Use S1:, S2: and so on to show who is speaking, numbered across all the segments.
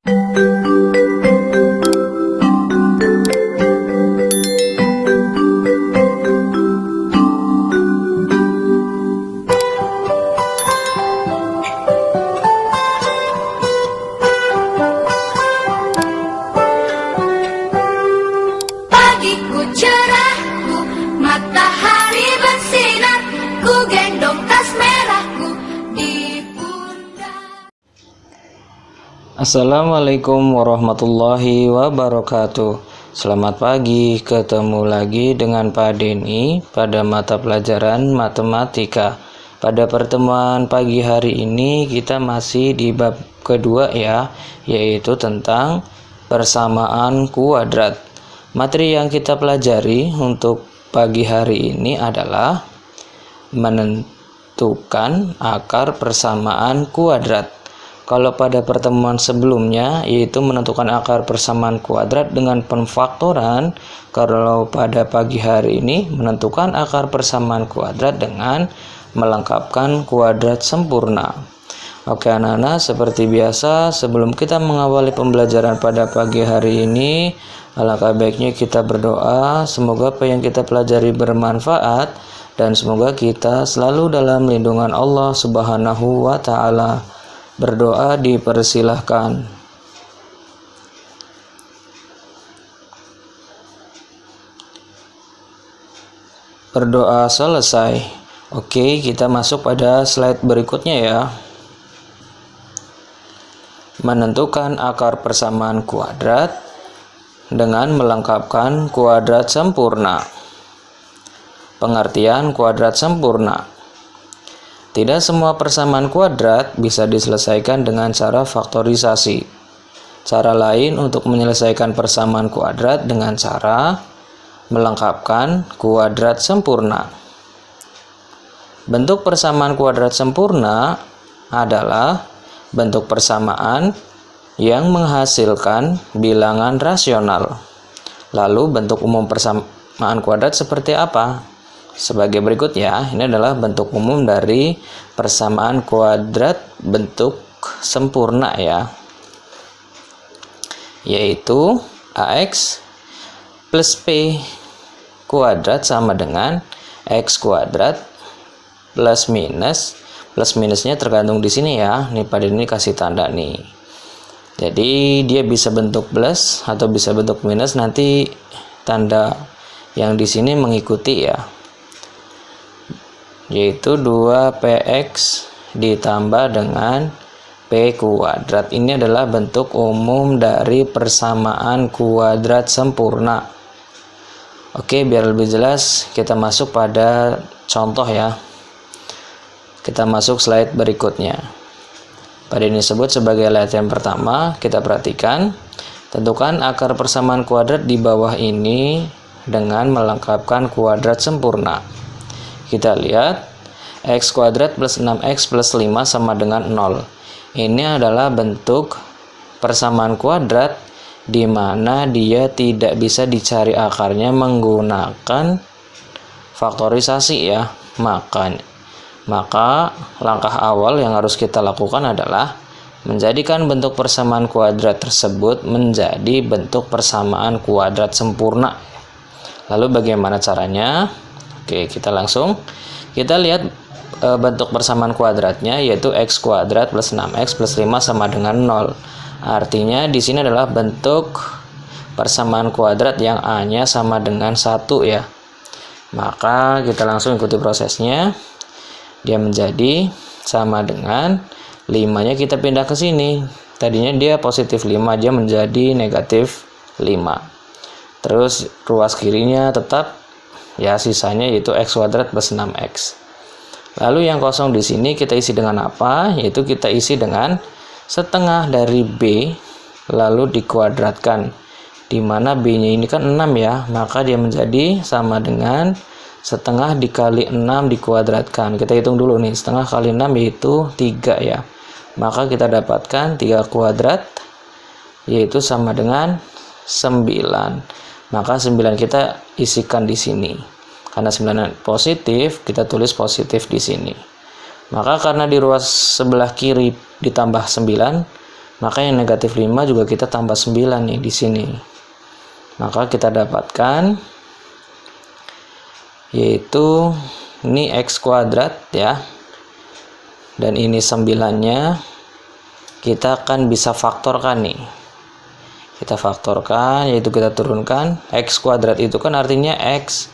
S1: Pagiku cerahku, matahari bersinar, ku gendong tas merahku di pundak.
S2: Assalamualaikum warahmatullahi wabarakatuh. Selamat pagi, ketemu lagi dengan Pak Denny pada mata pelajaran matematika. Pada pertemuan pagi hari ini kita masih di bab kedua ya, yaitu tentang persamaan kuadrat. Materi yang kita pelajari untuk pagi hari ini adalah menentukan akar persamaan kuadrat. Kalau pada pertemuan sebelumnya yaitu menentukan akar persamaan kuadrat dengan pemfaktoran, kalau pada pagi hari ini menentukan akar persamaan kuadrat dengan melengkapkan kuadrat sempurna. Oke anak-anak, seperti biasa sebelum kita mengawali pembelajaran pada pagi hari ini, alangkah baiknya kita berdoa semoga apa yang kita pelajari bermanfaat dan semoga kita selalu dalam lindungan Allah Subhanahu wa taala. Berdoa dipersilahkan. Berdoa selesai. Oke, kita masuk pada slide berikutnya ya. Menentukan akar persamaan kuadrat dengan melengkapkan kuadrat sempurna. Pengertian kuadrat sempurna. Tidak semua persamaan kuadrat bisa diselesaikan dengan cara faktorisasi. Cara lain untuk menyelesaikan persamaan kuadrat dengan cara melengkapkan kuadrat sempurna. Bentuk persamaan kuadrat sempurna adalah bentuk persamaan yang menghasilkan bilangan rasional. Lalu bentuk umum persamaan kuadrat seperti apa? Sebagai berikut ya, ini adalah bentuk umum dari persamaan kuadrat bentuk sempurna ya, yaitu AX plus P kuadrat sama dengan X kuadrat plus minusnya tergantung di sini ya. Nih pada ini kasih tanda nih. Jadi dia bisa bentuk plus atau bisa bentuk minus, nanti tanda yang di sini mengikuti ya. Yaitu 2px ditambah dengan p kuadrat. Ini adalah bentuk umum dari persamaan kuadrat sempurna. Oke, biar lebih jelas kita masuk pada contoh ya. Kita masuk slide berikutnya. Pada ini disebut sebagai latihan pertama, kita perhatikan. Tentukan akar persamaan kuadrat di bawah ini dengan melengkapkan kuadrat sempurna. Kita lihat x kuadrat plus 6x plus 5 sama dengan 0. Ini adalah bentuk persamaan kuadrat di mana dia tidak bisa dicari akarnya menggunakan faktorisasi ya. Maka langkah awal yang harus kita lakukan adalah menjadikan bentuk persamaan kuadrat tersebut menjadi bentuk persamaan kuadrat sempurna. Lalu bagaimana caranya? Oke, kita lihat bentuk persamaan kuadratnya, yaitu x kuadrat plus 6x plus 5 sama dengan 0. Artinya di sini adalah bentuk persamaan kuadrat yang A-nya sama dengan 1 ya. Maka kita langsung ikuti prosesnya. Dia menjadi sama dengan 5-nya kita pindah ke sini. Tadinya dia positif 5, dia menjadi negatif 5. Terus ruas kirinya tetap ya, sisanya yaitu x kuadrat plus 6x. Lalu yang kosong di sini kita isi dengan apa? Yaitu kita isi dengan setengah dari b lalu dikuadratkan. Di mana b-nya ini kan 6 ya, maka dia menjadi sama dengan setengah dikali 6 dikuadratkan. Kita hitung dulu nih, setengah kali 6 yaitu 3 ya. Maka kita dapatkan 3 kuadrat yaitu sama dengan 9. Maka 9 kita isikan di sini. Karena 9 positif, kita tulis positif di sini. Maka karena di ruas sebelah kiri ditambah 9, Maka yang negatif 5 juga kita tambah 9 nih di sini. Maka kita dapatkan yaitu ini x kuadrat ya. Dan ini 9-nya kita akan bisa faktorkan nih. Kita faktorkan, yaitu kita turunkan. X kuadrat itu kan artinya x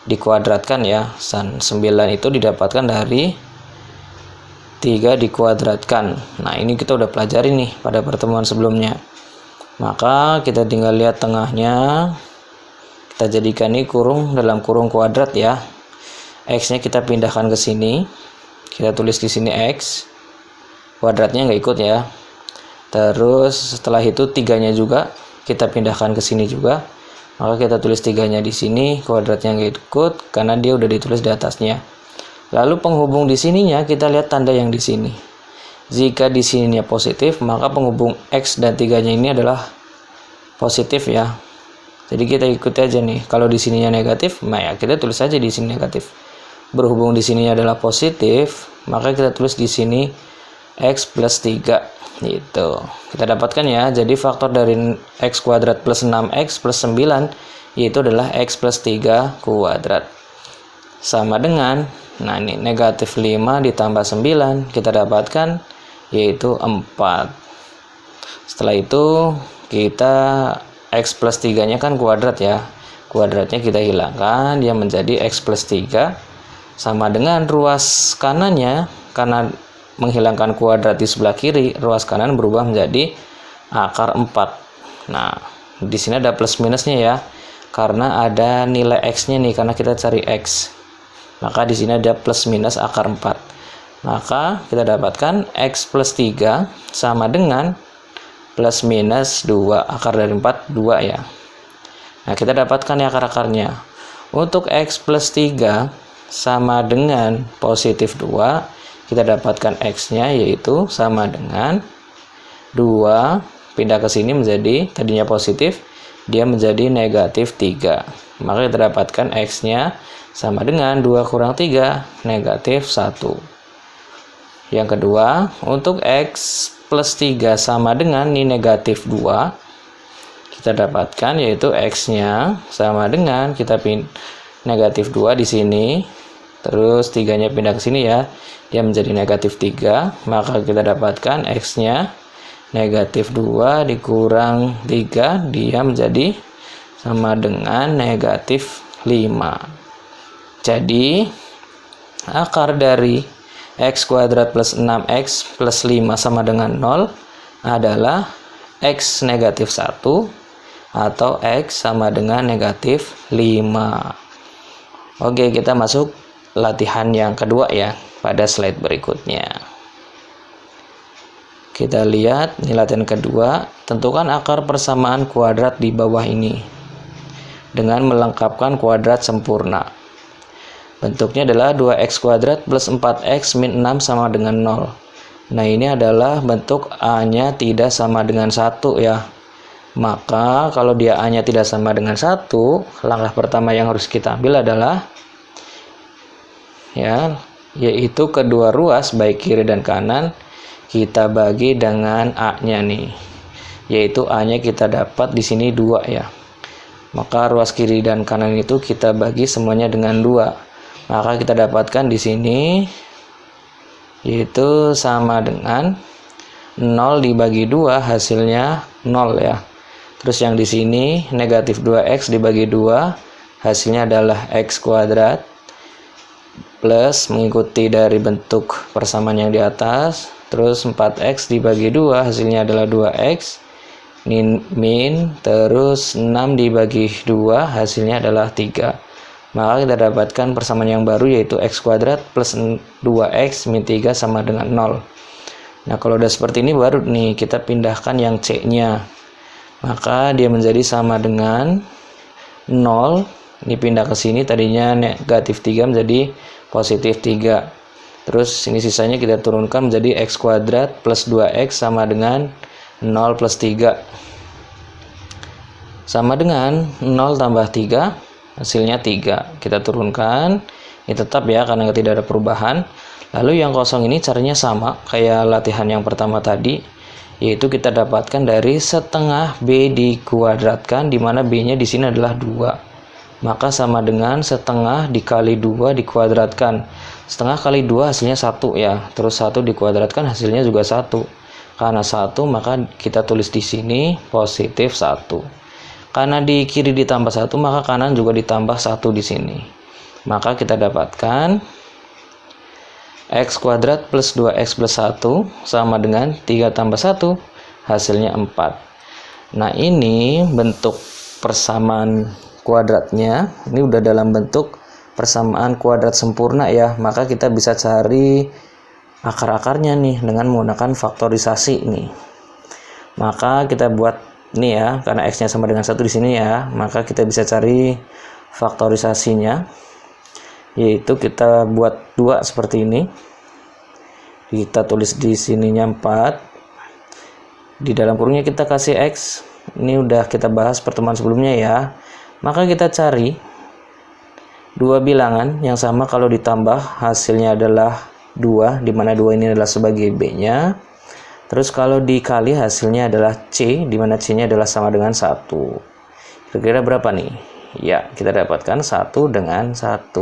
S2: dikuadratkan ya. 9 itu didapatkan dari 3 dikuadratkan. Nah, ini kita udah pelajari nih pada pertemuan sebelumnya. Maka kita tinggal lihat tengahnya. Kita jadikan ini kurung dalam kurung kuadrat ya. X-nya kita pindahkan ke sini. Kita tulis di sini X. Kuadratnya nggak ikut ya. Terus setelah itu 3-nya juga kita pindahkan ke sini juga. Maka kita tulis 3-nya di sini, kuadratnya nggak ikut karena dia udah ditulis di atasnya. Lalu penghubung di sininya kita lihat tanda yang di sini. Jika di sininya positif, maka penghubung X dan 3-nya ini adalah positif ya. Jadi kita ikuti aja nih. Kalau di sininya negatif, nah ya kita tulis aja di sini negatif. Berhubung di sininya adalah positif, maka kita tulis di sini X plus 3 gitu. Kita dapatkan ya. Jadi faktor dari X kuadrat plus 6X plus 9 yaitu adalah X plus 3 kuadrat. Sama dengan, nah ini negatif 5 ditambah 9 kita dapatkan yaitu 4. Setelah itu kita X plus 3-nya kan kuadrat ya. Kuadratnya kita hilangkan, dia menjadi X plus 3 sama dengan ruas kanannya, karena menghilangkan kuadrat di sebelah kiri, ruas kanan berubah menjadi akar 4. Nah, di sini ada plus minusnya ya, karena ada nilai X-nya nih, karena kita cari X. Maka di sini ada plus minus akar 4. Maka kita dapatkan X plus 3 sama dengan plus minus 2. Akar dari 4, 2 ya. Nah, kita dapatkan ya akar-akarnya. Untuk X plus 3 sama dengan positif 2, kita dapatkan X-nya yaitu sama dengan 2, pindah ke sini menjadi tadinya positif, dia menjadi negatif 3. Maka kita dapatkan X-nya sama dengan 2 kurang 3, negatif 1. Yang kedua, untuk X plus 3 sama dengan ini negatif 2, kita dapatkan yaitu X-nya sama dengan kita negatif 2 di sini. Terus 3-nya pindah ke sini ya, dia menjadi negatif 3. Maka kita dapatkan X-nya negatif 2 dikurang 3, dia menjadi sama dengan negatif 5. Jadi akar dari X kuadrat plus 6X plus 5 sama dengan 0 adalah X negatif 1 atau X sama dengan negatif 5. Oke, kita masuk latihan yang kedua ya pada slide berikutnya. Kita lihat ini latihan kedua. Tentukan akar persamaan kuadrat di bawah ini dengan melengkapkan kuadrat sempurna. Bentuknya adalah 2x kuadrat plus 4x min 6 sama dengan 0. Nah, ini adalah bentuk A-nya tidak sama dengan 1 ya. Maka kalau dia A-nya tidak sama dengan 1, langkah pertama yang harus kita ambil adalah ya, yaitu kedua ruas baik kiri dan kanan kita bagi dengan A-nya nih. Yaitu A-nya kita dapat di sini 2 ya. Maka ruas kiri dan kanan itu kita bagi semuanya dengan 2. Maka kita dapatkan di sini yaitu sama dengan 0 dibagi 2 hasilnya 0 ya. Terus yang di sini negatif 2x dibagi 2 hasilnya adalah x kuadrat plus mengikuti dari bentuk persamaan yang di atas, terus 4x dibagi 2 hasilnya adalah 2x min terus 6 dibagi 2 hasilnya adalah 3. Maka kita dapatkan persamaan yang baru yaitu x kuadrat plus 2x min 3 sama dengan 0. Nah, kalau udah seperti ini baru nih kita pindahkan yang c-nya. Maka dia menjadi sama dengan 0. Ini pindah ke sini, tadinya negatif 3 menjadi positif 3. Terus ini sisanya kita turunkan menjadi x kuadrat plus 2x sama dengan 0 plus 3. Sama dengan 0 tambah 3, hasilnya 3. Kita turunkan, ini tetap ya karena tidak ada perubahan. Lalu yang kosong ini caranya sama kayak latihan yang pertama tadi, yaitu kita dapatkan dari setengah B dikuadratkan, di mana B-nya di sini adalah 2. Maka sama dengan setengah dikali 2 dikuadratkan. Setengah kali 2 hasilnya 1 ya. Terus 1 dikuadratkan hasilnya juga 1. Karena 1 maka kita tulis di sini positif 1. Karena di kiri ditambah 1 maka kanan juga ditambah 1 di sini. Maka kita dapatkan x kuadrat plus 2x plus 1 sama dengan 3 tambah 1 hasilnya 4. Nah ini bentuk persamaan kuadratnya, ini udah dalam bentuk persamaan kuadrat sempurna ya. Maka kita bisa cari akar-akarnya nih dengan menggunakan faktorisasi nih. Maka kita buat nih ya, karena x nya sama dengan 1 di sini ya, maka kita bisa cari faktorisasinya, yaitu kita buat 2 seperti ini. Kita tulis di sininya 4. Di dalam kurungnya kita kasih x. Ini udah kita bahas pertemuan sebelumnya ya. Maka kita cari dua bilangan yang sama kalau ditambah hasilnya adalah 2, di mana 2 ini adalah sebagai b-nya. Terus kalau dikali hasilnya adalah c, di mana c-nya adalah sama dengan 1. Kira-kira berapa nih? Ya, kita dapatkan 1 dengan 1.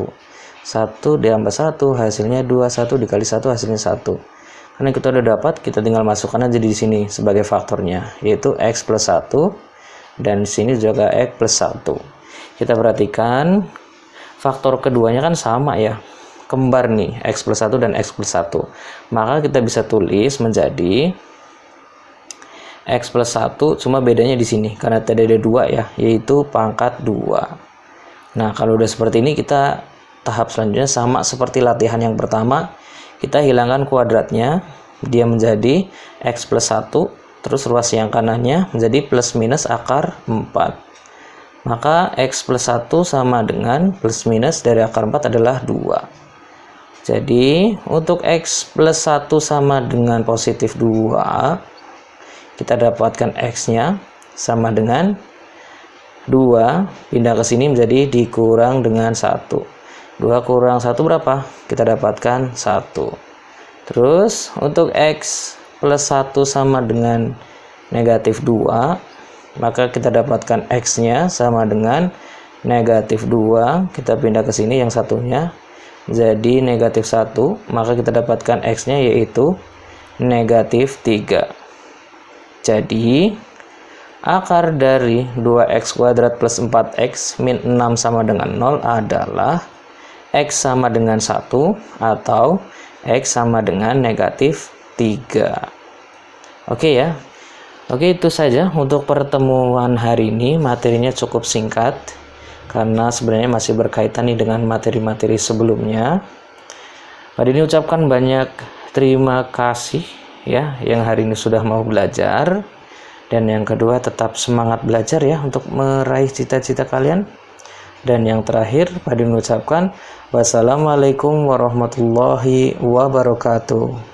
S2: 1 ditambah 1 hasilnya 2, 1 dikali 1 hasilnya 1. Karena kita udah dapat, kita tinggal masukkan aja di sini sebagai faktornya, yaitu x plus 1, dan di sini juga x plus 1. Kita perhatikan faktor keduanya kan sama ya, kembar nih, x plus 1 dan x plus 1. Maka kita bisa tulis menjadi x plus 1, cuma bedanya di sini karena tadi ada 2 ya, yaitu pangkat 2. Nah kalau udah seperti ini, kita tahap selanjutnya sama seperti latihan yang pertama. Kita hilangkan kuadratnya, dia menjadi x plus 1, terus ruas yang kanannya menjadi plus minus akar 4. Maka x plus 1 sama dengan plus minus dari akar 4 adalah 2. Jadi untuk x plus 1 sama dengan positif 2, kita dapatkan x-nya sama dengan 2, pindah ke sini menjadi dikurang dengan 1. 2 kurang 1 berapa? Kita dapatkan 1. Terus untuk x plus 1 sama dengan negatif 2, maka kita dapatkan x-nya sama dengan negatif 2. Kita pindah ke sini yang satunya jadi negatif 1, maka kita dapatkan x-nya yaitu negatif 3. Jadi akar dari 2x kuadrat plus 4x min 6 sama dengan 0 adalah x sama dengan 1 atau x sama dengan negatif 3. Oke ya. Oke, itu saja untuk pertemuan hari ini. Materinya cukup singkat karena sebenarnya masih berkaitan nih dengan materi-materi sebelumnya. Pada ini ucapkan banyak terima kasih ya yang hari ini sudah mau belajar. Dan yang kedua, tetap semangat belajar ya untuk meraih cita-cita kalian. Dan yang terakhir, pada ini ucapkan wassalamualaikum warahmatullahi wabarakatuh.